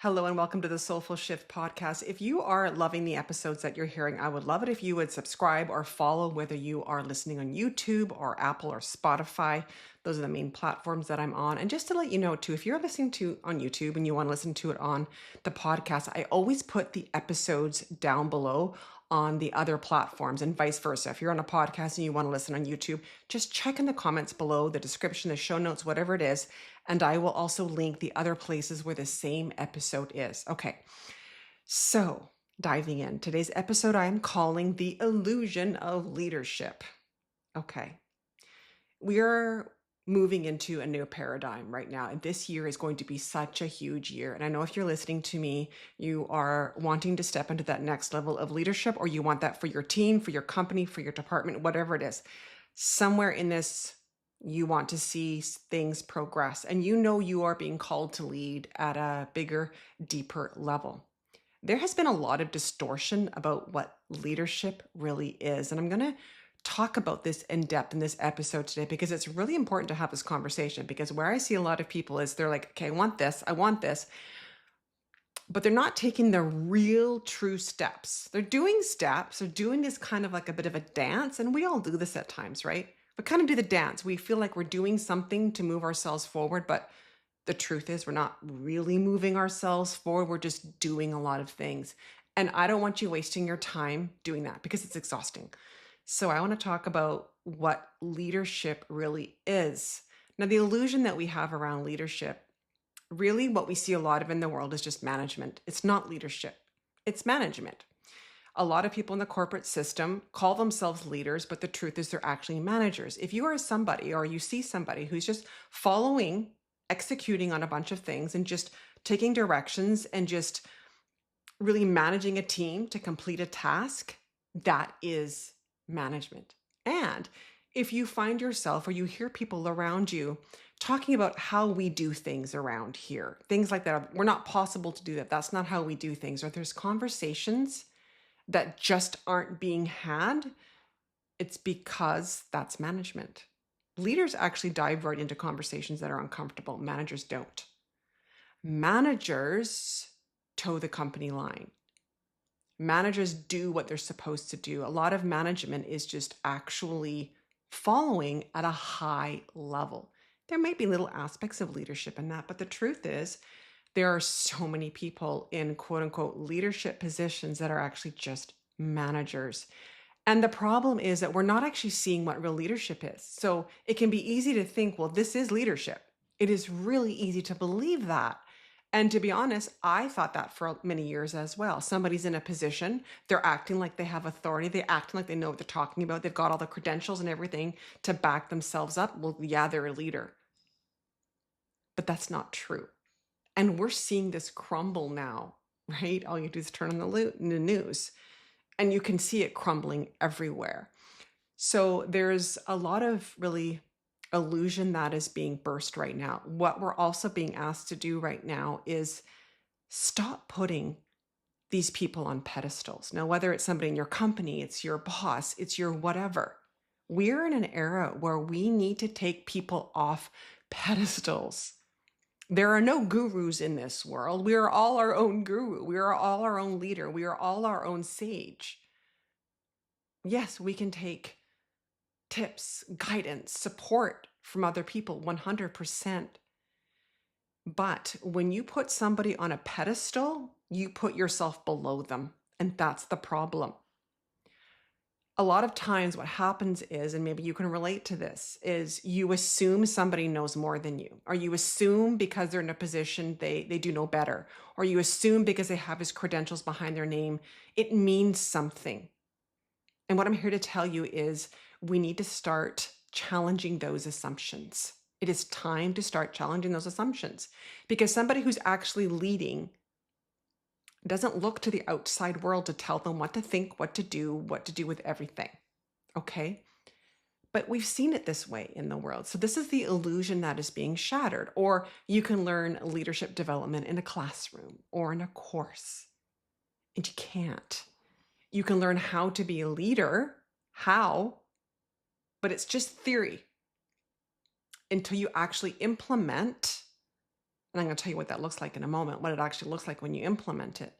Hello and welcome to the Soulful Shift podcast. If you are loving the episodes that you're hearing, I would love it if you would subscribe or follow, whether you are listening on YouTube or Apple or Spotify. Those are the main platforms that I'm on. And just to let you know too, if you're listening to on YouTube and you want to listen to it on the podcast, I always put the episodes down below on the other platforms and vice versa. If you're on a podcast and you want to listen on YouTube, just check in the comments below, the description, the show notes, whatever it is. And I will also link the other places where the same episode is. Okay, so diving in. Today's episode I am calling The Illusion of Leadership. Okay, we are moving into a new paradigm right now. And this year is going to be such a huge year. And I know if you're listening to me, you are wanting to step into that next level of leadership, or you want that for your team, for your company, for your department, whatever it is. Somewhere in this, you want to see things progress, and you know you are being called to lead at a bigger, deeper level. There has been a lot of distortion about what leadership really is. And I'm going to talk about this in depth in this episode today because it's really important to have this conversation, because where I see a lot of people is they're like, okay, I want this, but they're not taking the real true steps. They're doing steps, they're doing this kind of like a bit of a dance, and we all do this at times, right? We kind of do the dance. We feel like we're doing something to move ourselves forward, but the truth is we're not really moving ourselves forward. We're just doing a lot of things. And I don't want you wasting your time doing that because it's exhausting. So I want to talk about what leadership really is. Now, the illusion that we have around leadership, really what we see a lot of in the world is just management. It's not leadership, it's management. A lot of people in the corporate system call themselves leaders, but the truth is they're actually managers. If you are somebody, or you see somebody who's just following, executing on a bunch of things and just taking directions and just really managing a team to complete a task, that is management. And if you find yourself, or you hear people around you talking about how we do things around here, things like that, we're not possible to do that. That's not how we do things. Or there's conversations that just aren't being had, it's because that's management. Leaders actually dive right into conversations that are uncomfortable. Managers don't. Managers toe the company line. Managers do what they're supposed to do. A lot of management is just actually following at a high level. There may be little aspects of leadership in that, but the truth is there are so many people in quote unquote leadership positions that are actually just managers. And the problem is that we're not actually seeing what real leadership is. So it can be easy to think, well, this is leadership. It is really easy to believe that. And to be honest, I thought that for many years as well. Somebody's in a position, they're acting like they have authority, they're acting like they know what they're talking about, they've got all the credentials and everything to back themselves up. Well, yeah, they're a leader. But that's not true. And we're seeing this crumble now, right? All you do is turn on the news and you can see it crumbling everywhere. So there's a lot of really illusion that is being burst right now. What we're also being asked to do right now is stop putting these people on pedestals. Now, whether it's somebody in your company, it's your boss, it's your whatever. We're in an era where we need to take people off pedestals. There are no gurus in this world. We are all our own guru. We are all our own leader. We are all our own sage. Yes, we can take tips, guidance, support from other people, 100%. But when you put somebody on a pedestal, you put yourself below them. And that's the problem. A lot of times what happens is, and maybe you can relate to this, is you assume somebody knows more than you, or you assume because they're in a position they do know better, or you assume because they have his credentials behind their name, it means something. And what I'm here to tell you is we need to start challenging those assumptions. It is time to start challenging those assumptions, because somebody who's actually leading doesn't look to the outside world to tell them what to think, what to do with everything. Okay? But we've seen it this way in the world. So this is the illusion that is being shattered. Or you can learn leadership development in a classroom or in a course. And you can't. You can learn how to be a leader, how, but it's just theory until you actually implement And I'm going to tell you what that looks like in a moment, what it actually looks like when you implement it.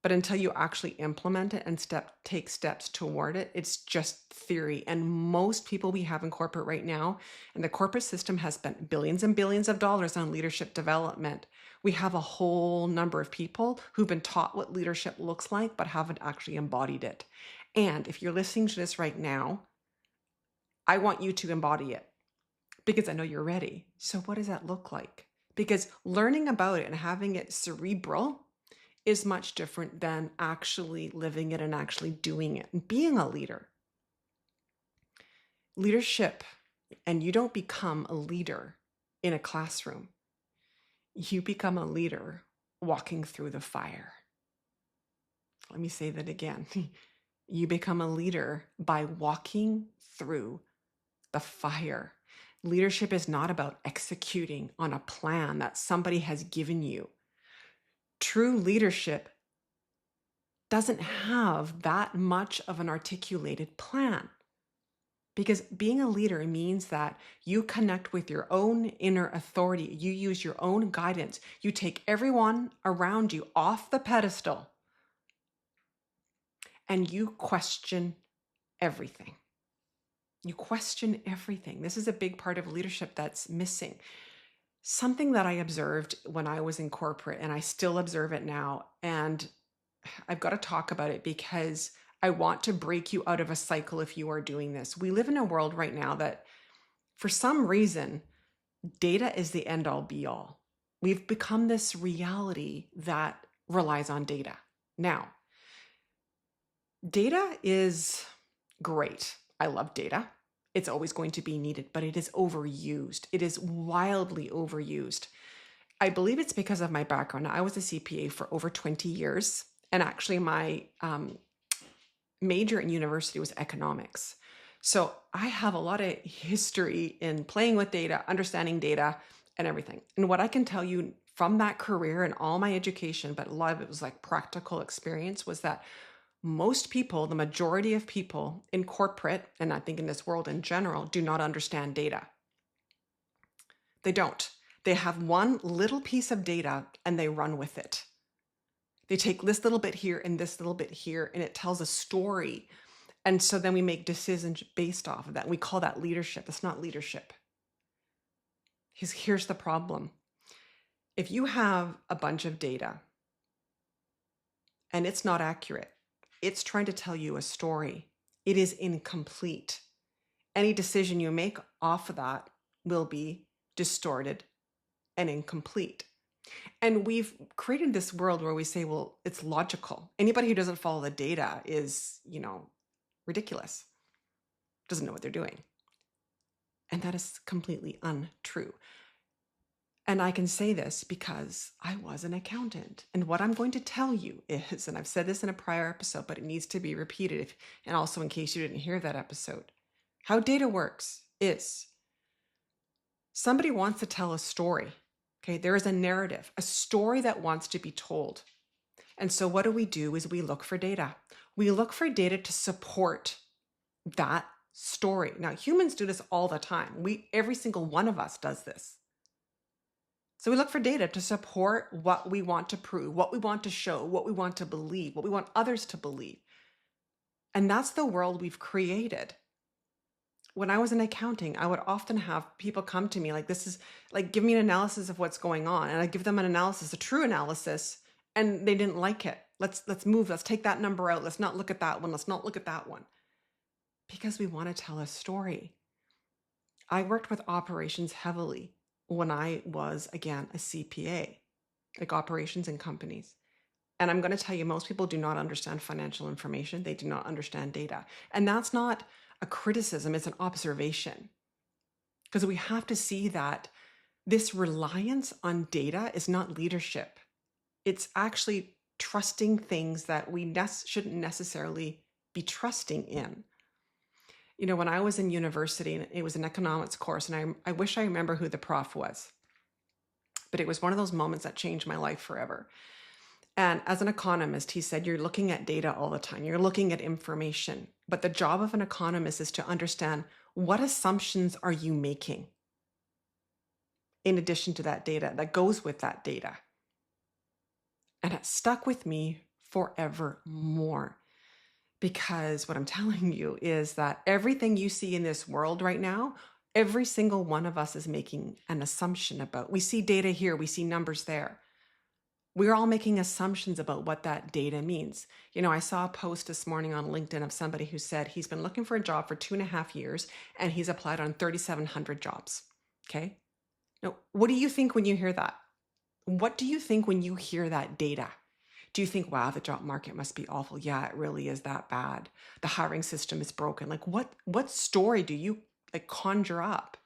But until you actually implement it and take steps toward it, it's just theory. And most people we have in corporate right now, and the corporate system has spent billions and billions of dollars on leadership development. We have a whole number of people who've been taught what leadership looks like, but haven't actually embodied it. And if you're listening to this right now, I want you to embody it because I know you're ready. So what does that look like? Because learning about it and having it cerebral is much different than actually living it and actually doing it and being a leader. Leadership, and you don't become a leader in a classroom. You become a leader walking through the fire. Let me say that again. You become a leader by walking through the fire. Leadership is not about executing on a plan that somebody has given you. True leadership doesn't have that much of an articulated plan. Because being a leader means that you connect with your own inner authority. You use your own guidance. You take everyone around you off the pedestal and you question everything. You question everything. This is a big part of leadership that's missing. Something that I observed when I was in corporate, and I still observe it now, and I've got to talk about it because I want to break you out of a cycle if you are doing this. We live in a world right now that, for some reason, data is the end all be all. We've become this reality that relies on data. Now, data is great. I love data. It's always going to be needed, but it is overused. It is wildly overused. I believe it's because of my background. I was a CPA for over 20 years, and actually my major in university was economics. So I have a lot of history in playing with data, understanding data, and everything. And what I can tell you from that career and all my education, but a lot of it was like practical experience, was that most people, the majority of people in corporate, and I think in this world in general, do not understand data. They don't. They have one little piece of data and they run with it. They take this little bit here and this little bit here, and it tells a story. And so then we make decisions based off of that. We call that leadership. It's not leadership. Here's the problem. If you have a bunch of data and it's not accurate, it's trying to tell you a story, it is incomplete. Any decision you make off of that will be distorted and incomplete. And we've created this world where we say, well, it's logical. Anybody who doesn't follow the data is, ridiculous, doesn't know what they're doing. And that is completely untrue. And I can say this because I was an accountant. And what I'm going to tell you is, and I've said this in a prior episode, but it needs to be repeated, and also in case you didn't hear that episode, how data works is somebody wants to tell a story. Okay, there is a narrative, a story that wants to be told. And so what do is we look for data. We look for data to support that story. Now, humans do this all the time. Every single one of us does this. So we look for data to support what we want to prove, what we want to show, what we want to believe, what we want others to believe. And that's the world we've created. When I was in accounting, I would often have people come to me like, this is like, give me an analysis of what's going on. And I give them an analysis, a true analysis, and they didn't like it. Let's move. Let's take that number out. Let's not look at that one. Let's not look at that one. Because we want to tell a story. I worked with operations heavily when I was, again, a CPA, like operations in companies. And I'm going to tell you, most people do not understand financial information. They do not understand data. And that's not a criticism, it's an observation. Because we have to see that this reliance on data is not leadership. It's actually trusting things that we shouldn't necessarily be trusting in. When I was in university, and it was an economics course, and I wish I remember who the prof was, but it was one of those moments that changed my life forever. And as an economist, he said, you're looking at data all the time. You're looking at information. But the job of an economist is to understand, what assumptions are you making? in addition to that data that goes with that data. And it stuck with me forevermore. Because what I'm telling you is that everything you see in this world right now, every single one of us is making an assumption about. We see data here, we see numbers there. We're all making assumptions about what that data means. I saw a post this morning on LinkedIn of somebody who said he's been looking for a job for 2.5 years and he's applied on 3,700 jobs. Okay. Now, what do you think when you hear that? What do you think when you hear that data? Do you think, wow, the job market must be awful? Yeah, it really is that bad. The hiring system is broken. Like what story do you conjure up?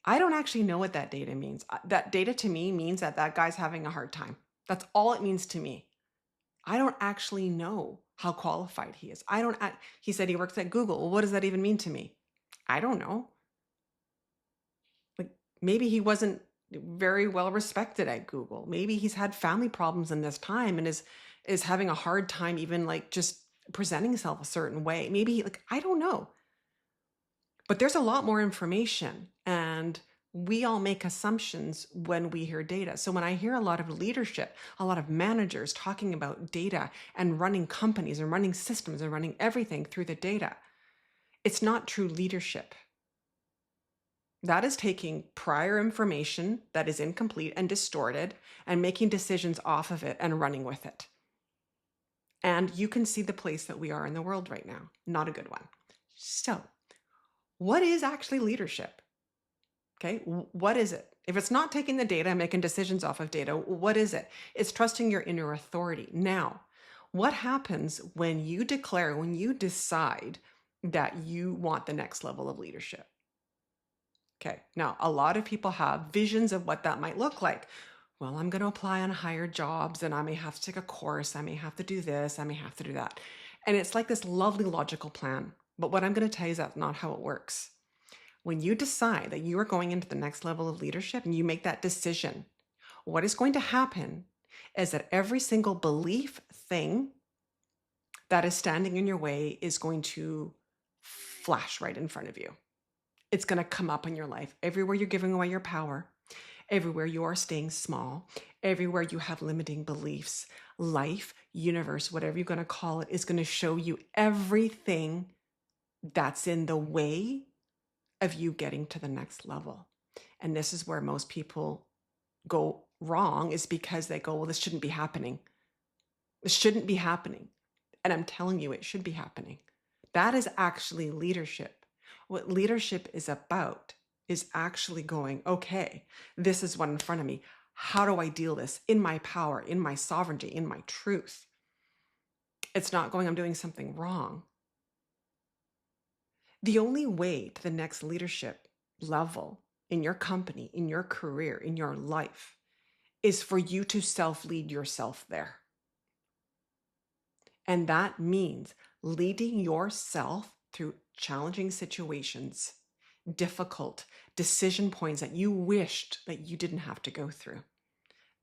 I don't actually know what that data means. That data to me means that that guy's having a hard time. That's all it means to me. I don't actually know how qualified he is. He said he works at Google. Well, what does that even mean to me? I don't know. Like maybe he wasn't very well respected at Google. Maybe he's had family problems in this time and is having a hard time even just presenting himself a certain way. Maybe I don't know. But there's a lot more information, and we all make assumptions when we hear data. So when I hear a lot of leadership, a lot of managers talking about data and running companies and running systems and running everything through the data, it's not true leadership. That is taking prior information that is incomplete and distorted and making decisions off of it and running with it. And you can see the place that we are in the world right now. Not a good one. So, what is actually leadership? Okay, what is it? If it's not taking the data and making decisions off of data, what is it? It's trusting your inner authority. Now, what happens when you decide that you want the next level of leadership? Okay, now a lot of people have visions of what that might look like. Well, I'm going to apply on higher jobs and I may have to take a course. I may have to do this. I may have to do that. And it's like this lovely logical plan. But what I'm going to tell you is that's not how it works. When you decide that you are going into the next level of leadership and you make that decision, what is going to happen is that every single belief thing that is standing in your way is going to flash right in front of you. It's going to come up in your life. Everywhere you're giving away your power, everywhere you are staying small, everywhere you have limiting beliefs, life, universe, whatever you're going to call it, is going to show you everything that's in the way of you getting to the next level. And this is where most people go wrong, is because they go, well, this shouldn't be happening. This shouldn't be happening. And I'm telling you, it should be happening. That is actually leadership. What leadership is about is actually going, okay, this is what in front of me. How do I deal this in my power, in my sovereignty, in my truth? It's not going, I'm doing something wrong. The only way to the next leadership level in your company, in your career, in your life, is for you to self-lead yourself there. And that means leading yourself through challenging situations, difficult decision points that you wished that you didn't have to go through.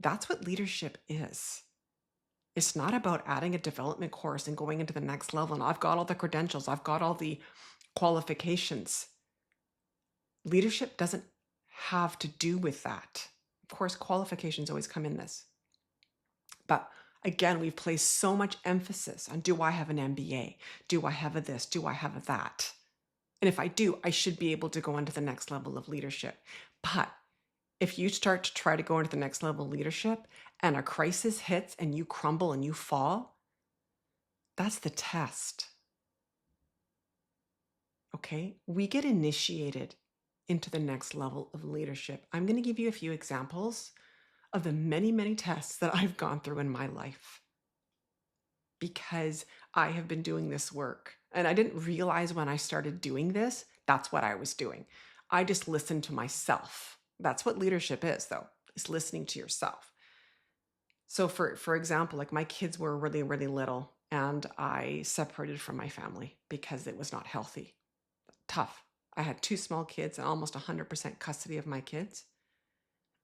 That's what leadership is. It's not about adding a development course and going into the next level. And I've got all the credentials. I've got all the qualifications. Leadership doesn't have to do with that. Of course, qualifications always come in this. But again, we've placed so much emphasis on, do I have an MBA? Do I have a this? Do I have a that? And if I do, I should be able to go into the next level of leadership. But if you start to try to go into the next level of leadership and a crisis hits and you crumble and you fall, that's the test. Okay, we get initiated into the next level of leadership. I'm going to give you a few examples of the many, many tests that I've gone through in my life, because I have been doing this work. And I didn't realize when I started doing this, that's what I was doing. I just listened to myself. That's what leadership is, though, is listening to yourself. So for example, like my kids were really, really little and I separated from my family because it was not healthy. Tough. I had 2 small kids and almost 100% custody of my kids.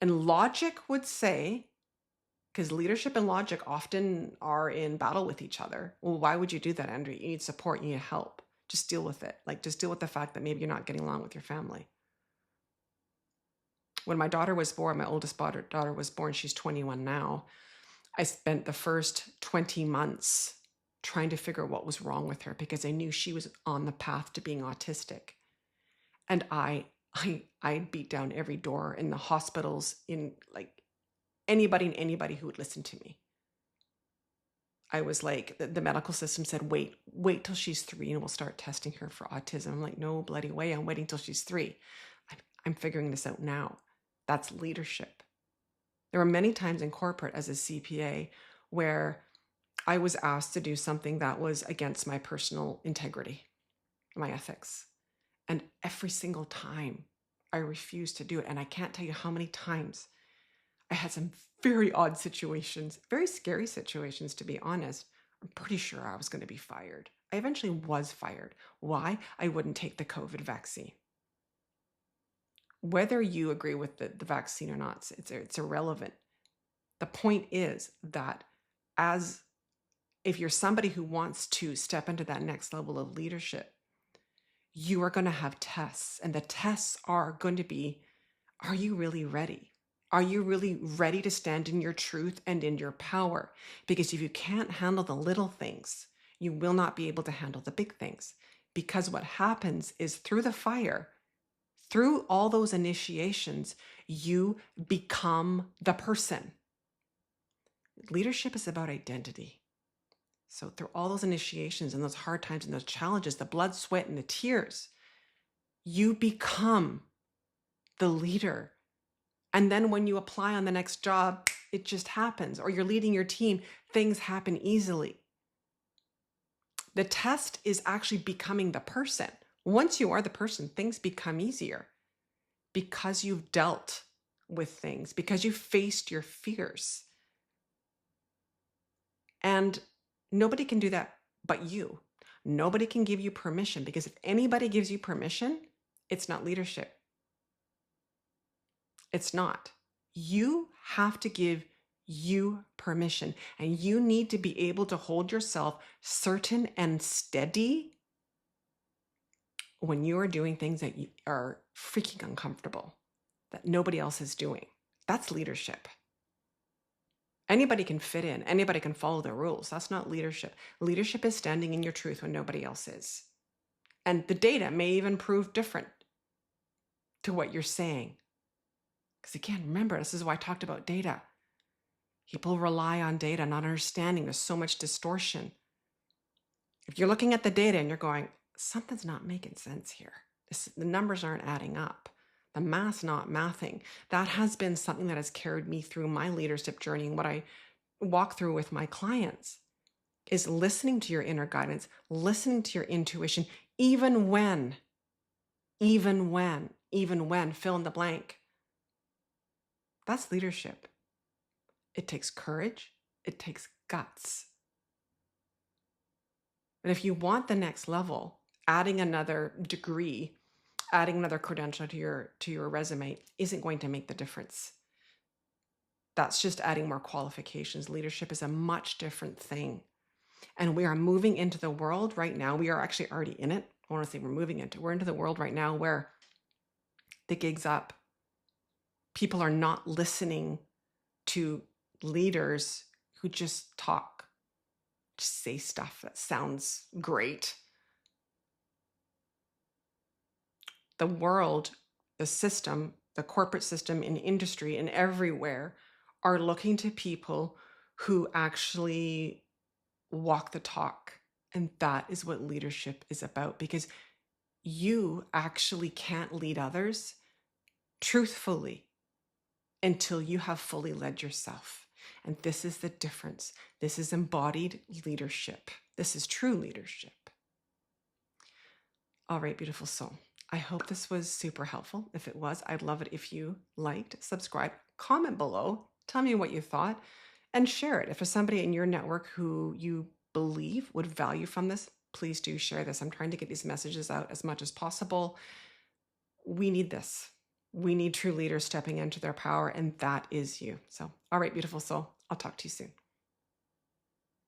And logic would say, because leadership and logic often are in battle with each other. Well, why would you do that, Andrea? You need support, you need help. Just deal with it. Just deal with the fact that maybe you're not getting along with your family. When my daughter was born, my oldest daughter was born, she's 21 now. I spent the first 20 months trying to figure out what was wrong with her because I knew she was on the path to being autistic. And I beat down every door in the hospitals, in like anybody and anybody who would listen to me. I was like, the medical system said, wait till she's 3 and we'll start testing her for autism. I'm like, no bloody way. I'm waiting till she's 3. I'm figuring this out now. That's leadership. There were many times in corporate as a CPA where I was asked to do something that was against my personal integrity, my ethics. And every single time I refused to do it. And I can't tell you how many times I had some very odd situations, very scary situations, to be honest. I'm pretty sure I was going to be fired. I eventually was fired. Why? I wouldn't take the COVID vaccine. Whether you agree with the vaccine or not, it's irrelevant. The point is that if you're somebody who wants to step into that next level of leadership, you are going to have tests. And the tests are going to be, are you really ready? Are you really ready to stand in your truth and in your power? Because if you can't handle the little things, you will not be able to handle the big things. Because what happens is through the fire, through all those initiations, you become the person. Leadership is about identity. So through all those initiations and those hard times and those challenges, the blood, sweat, and the tears, you become the leader. And then when you apply on the next job, it just happens. Or you're leading your team, things happen easily. The test is actually becoming the person. Once you are the person, things become easier because you've dealt with things, because you faced your fears. And nobody can do that but you. Nobody can give you permission, because if anybody gives you permission, it's not leadership. It's not. You have to give you permission, and you need to be able to hold yourself certain and steady when you are doing things that you are freaking uncomfortable, that nobody else is doing. That's leadership. Anybody can fit in. Anybody can follow the rules. That's not leadership. Leadership is standing in your truth when nobody else is. And the data may even prove different to what you're saying. Because again, remember, this is why I talked about data. People rely on data, not understanding. There's so much distortion. If you're looking at the data and you're going, something's not making sense here. The numbers aren't adding up. The math's not mathing. That has been something that has carried me through my leadership journey. And what I walk through with my clients is listening to your inner guidance, listening to your intuition, even when, fill in the blank. That's leadership. It takes courage. It takes guts. But if you want the next level, adding another degree, adding another credential to your resume isn't going to make the difference. That's just adding more qualifications. Leadership is a much different thing. And we are moving into the world right now. We are actually already in it. I want to say we're into the world right now where the gig's up. People are not listening to leaders who just talk, just say stuff that sounds great. The world, the system, the corporate system in industry and everywhere are looking to people who actually walk the talk. And that is what leadership is about, because you actually can't lead others truthfully until you have fully led yourself. And this is the difference. This is embodied leadership. This is true leadership. All right, beautiful soul. I hope this was super helpful. If it was, I'd love it if you liked, subscribe, comment below, tell me what you thought, and share it. If there's somebody in your network who you believe would value from this, please do share this. I'm trying to get these messages out as much as possible. We need this. We need true leaders stepping into their power, and that is you. So, all right, beautiful soul, I'll talk to you soon.